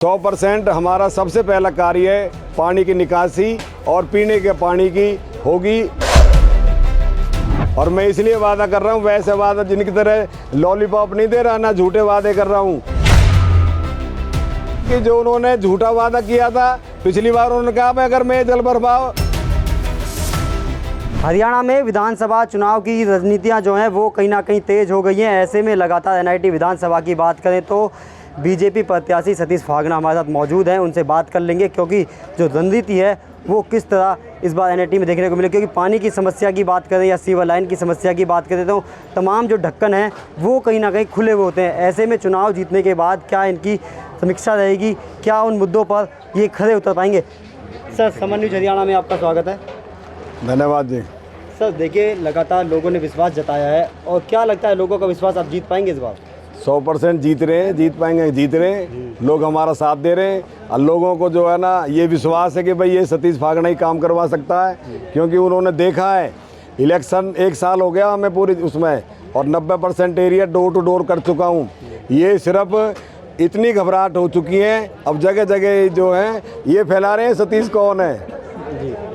100% हमारा सबसे पहला कार्य पानी की निकासी और पीने के पानी की होगी। और मैं इसलिए वादा कर रहा हूँ, वैसे वादा जिनकी तरह लॉलीपॉप नहीं दे रहा, ना झूठे वादे कर रहा हूँ कि जो उन्होंने झूठा वादा किया था पिछली बार, उन्होंने कहा मैं अगर मैं जल प्रभाव। हरियाणा में विधानसभा चुनाव की रणनीतियां जो हैं वो कहीं ना कहीं तेज़ हो गई हैं। ऐसे में लगातार एनआईटी विधानसभा की बात करें तो बीजेपी प्रत्याशी सतीश फागना हमारे साथ मौजूद हैं, उनसे बात कर लेंगे क्योंकि जो रणनीति है वो किस तरह इस बार एनआईटी में देखने को मिले। क्योंकि पानी की समस्या की बात करें या सीवर लाइन की समस्या की बात करें तो तमाम जो ढक्कन हैं वो कहीं ना कहीं खुले हुए होते हैं। ऐसे में चुनाव जीतने के बाद क्या इनकी समीक्षा रहेगी, क्या उन मुद्दों पर ये खरे उतर पाएंगे? सर, समर न्यूज़ हरियाणा में आपका स्वागत है। धन्यवाद जी। सर देखिए, लगातार लोगों ने विश्वास जताया है और क्या लगता है लोगों का विश्वास आप जीत पाएंगे इस बार? 100% जीत रहे हैं, जीत पाएंगे, जीत रहे हैं। लोग हमारा साथ दे रहे हैं और लोगों को जो है ना ये विश्वास है कि भाई ये सतीश फागना ही काम करवा सकता है, क्योंकि उन्होंने देखा है। इलेक्शन 1 साल हो गया मैं पूरी उसमें, और 90% एरिया डोर टू डोर कर चुका हूँ। ये सिर्फ इतनी घबराहट हो चुकी है, अब जगह जगह जो है ये फैला रहे हैं सतीश कौन है।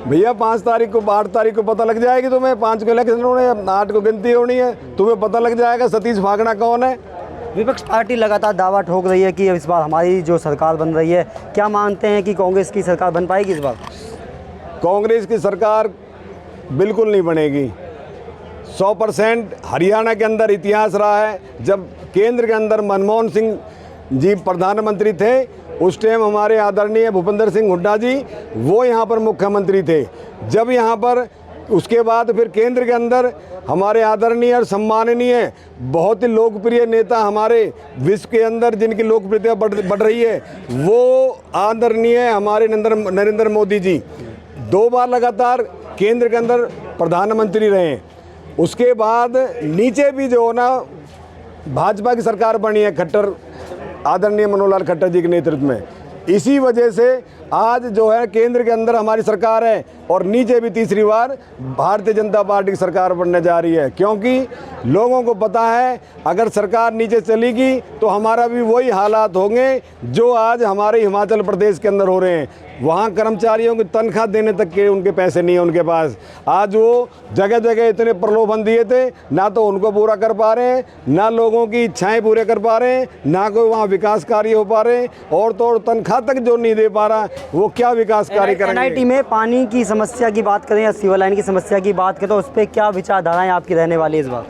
भैया 5 तारीख को 8 तारीख को पता लग जाएगी तुम्हें, 5 को इलेक्शन होने हैं, 8 को गिनती होनी है, तुम्हें पता लग जाएगा सतीश फागना कौन है। विपक्ष पार्टी लगातार दावा ठोक रही है कि इस बार हमारी जो सरकार बन रही है, क्या मानते हैं कि कांग्रेस की सरकार बन पाएगी इस बार? कांग्रेस की सरकार बिल्कुल नहीं बनेगी। 100% हरियाणा के अंदर इतिहास रहा है, जब केंद्र के अंदर मनमोहन सिंह जी प्रधानमंत्री थे, उस टाइम हमारे आदरणीय भूपेंद्र सिंह हुड्डा जी वो यहाँ पर मुख्यमंत्री थे। जब यहाँ पर उसके बाद फिर केंद्र के अंदर हमारे आदरणीय और सम्माननीय बहुत ही लोकप्रिय नेता हमारे विश्व के अंदर जिनकी लोकप्रियता बढ़ रही है, वो आदरणीय हमारे नरेंद्र मोदी जी 2 बार लगातार केंद्र के अंदर प्रधानमंत्री रहे। उसके बाद नीचे भी जो ना भाजपा की सरकार बनी है खट्टर, आदरणीय मनोहर लाल खट्टर जी के नेतृत्व में। इसी वजह से आज जो है केंद्र के अंदर हमारी सरकार है और नीचे भी तीसरी बार भारतीय जनता पार्टी की सरकार बनने जा रही है, क्योंकि लोगों को पता है अगर सरकार नीचे चलेगी तो हमारा भी वही हालात होंगे जो आज हमारे हिमाचल प्रदेश के अंदर हो रहे हैं। वहाँ कर्मचारियों की तनख्वाह देने तक के उनके पैसे नहीं है उनके पास। आज वो जगह जगह इतने प्रलोभन दिए थे, ना तो उनको पूरा कर पा रहे हैं, ना लोगों की इच्छाएं पूरे कर पा रहे हैं, ना कोई वहाँ विकास कार्य हो पा रहे हैं, और तो तनख्वाह तक जो नहीं दे पा रहा वो क्या विकास कार्य करेंगे। एनआईटी में पानी की समस्या की बात करें या सीवर लाइन की समस्या की बात करें तो उस पर क्या विचारधाराएं आपकी रहने वाली इस बार?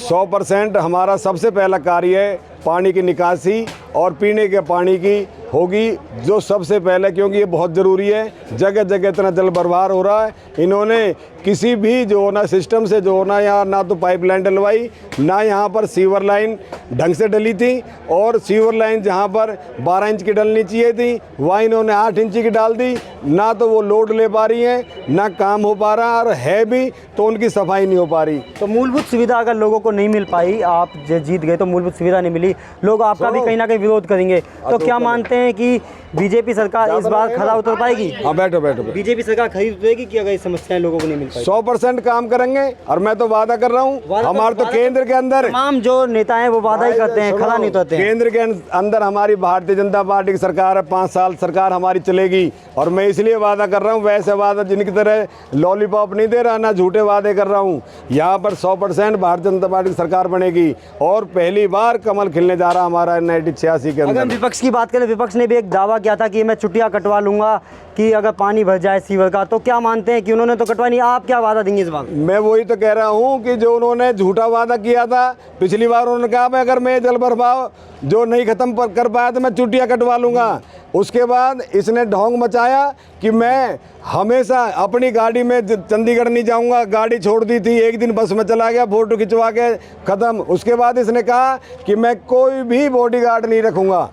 100% हमारा सबसे पहला कार्य पानी की निकासी और पीने के पानी की होगी, जो सबसे पहले, क्योंकि ये बहुत ज़रूरी है। जगह जगह इतना जल बर्बाद हो रहा है। इन्होंने किसी भी जो ना सिस्टम से जो ना यहाँ ना तो पाइपलाइन डलवाई, ना यहाँ पर सीवर लाइन ढंग से डली थी, और सीवर लाइन जहाँ पर 12 इंच की डलनी चाहिए थी वहाँ इन्होंने 8 इंच की डाल दी। ना तो वो लोड ले पा रही हैं, ना काम हो पा रहा, और है भी तो उनकी सफाई नहीं हो पा रही। तो मूलभूत सुविधा अगर लोगों को नहीं मिल पाई, आप जीत गए तो मूलभूत सुविधा नहीं मिली, लोग आपका भी कहीं ना कहीं विरोध करेंगे, तो क्या मानते हैं कि बीजेपी सरकार इस बार खरा उतर पाएगी? हाँ, बैठो। बीजेपी सरकार खरी उतरेगी कि अगर ये समस्याएं लोगों को नहीं मिल पाई? 100% काम करेंगे, और मैं तो वादा कर रहा हूँ। हमारे तो केंद्र के अंदर तमाम जो नेता हैं वो वादा ही करते हैं, खरा नहीं उतरते हैं। केंद्र के अंदर हमारी भारतीय जनता पार्टी की सरकार है, 5 साल सरकार हमारी चलेगी, और मैं इसलिए वादा कर रहा हूँ, वैसे वादा जिनकी तरह लॉलीपॉप नहीं दे रहा, ना झूठे वादे कर रहा हूँ। यहाँ पर 100% भारतीय जनता पार्टी की सरकार बनेगी, और पहली बार कमल खिलने जा रहा हमारा 1986 के अंदर। अगर विपक्ष की बात करें, विपक्ष ने भी एक दावा किया था कि मैं छुट्टियां कटवा लूंगा कि अगर पानी भर जाए सीवर का, तो क्या मानते हैं कि उन्होंने तो कटवा नहीं, आप क्या वादा देंगे इस बार? मैं वही तो कह रहा हूँ कि जो उन्होंने झूठा वादा किया था पिछली बार, उन्होंने कहा मैं अगर मैं जल प्रभाव जो नहीं खत्म कर पाया तो मैं छुट्टियां कटवा लूँगा। उसके बाद इसने ढोंग मचाया कि मैं हमेशा अपनी गाड़ी में चंडीगढ़ नहीं जाऊंगा, गाड़ी छोड़ दी थी, एक दिन बस में चला गया, फोटो खिंचवा के ख़त्म। उसके बाद इसने कहा कि मैं कोई भी बॉडीगार्ड नहीं रखूँगा।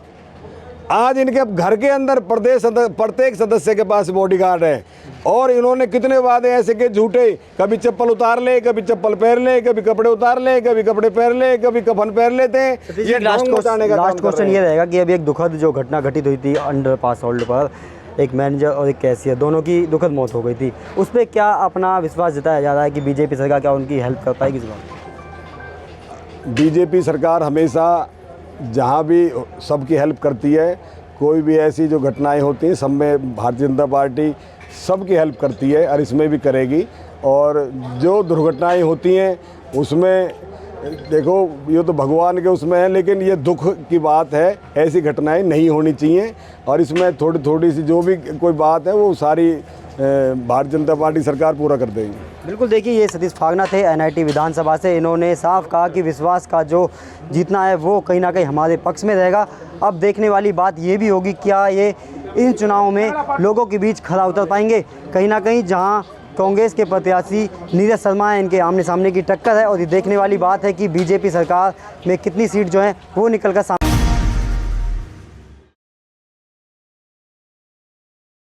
आज इनके घर के अंदर प्रत्येक सदस्य के पास बॉडीगार्ड है, और इन्होंने कितने वादे ऐसे के झूठे, कभी चप्पल उतार ले, कभी चप्पल पहन ले, कभी कपड़े उतार ले, कभी कपड़े पहन ले, कभी कफन पहन लेते हैं। ये लास्ट क्वेश्चन ये रहेगा कि अभी एक दुखद जो घटना घटित हुई थी अंडरपास होल्ड पर, एक मैनेजर और एक कैशियर दोनों की दुखद मौत हो गई थी, उस पर क्या अपना विश्वास जताया जा रहा है कि बीजेपी सरकार क्या उनकी हेल्प कर पाएगी इस बार? बीजेपी सरकार हमेशा जहाँ भी सबकी हेल्प करती है, कोई भी ऐसी जो घटनाएं होती हैं सब में भारतीय जनता पार्टी सबकी हेल्प करती है और इसमें भी करेगी। और जो दुर्घटनाएं होती हैं उसमें देखो ये तो भगवान के उसमें है, लेकिन ये दुख की बात है, ऐसी घटनाएं नहीं होनी चाहिए। और इसमें थोड़ी थोड़ी सी जो भी कोई बात है वो सारी भारतीय जनता पार्टी सरकार पूरा कर देगी। बिल्कुल, देखिए ये सतीश फागना थे एनआईटी विधानसभा से। इन्होंने साफ कहा कि विश्वास का जो जीतना है वो कहीं ना कहीं हमारे पक्ष में रहेगा। अब देखने वाली बात ये भी होगी क्या ये इन चुनावों में लोगों के बीच खरा उतर पाएंगे। कहीं ना कहीं जहां कांग्रेस के प्रत्याशी नीरज शर्मा है, इनके आमने सामने की टक्कर है। और ये देखने वाली बात है कि बीजेपी सरकार में कितनी सीट जो है वो निकल कर सामने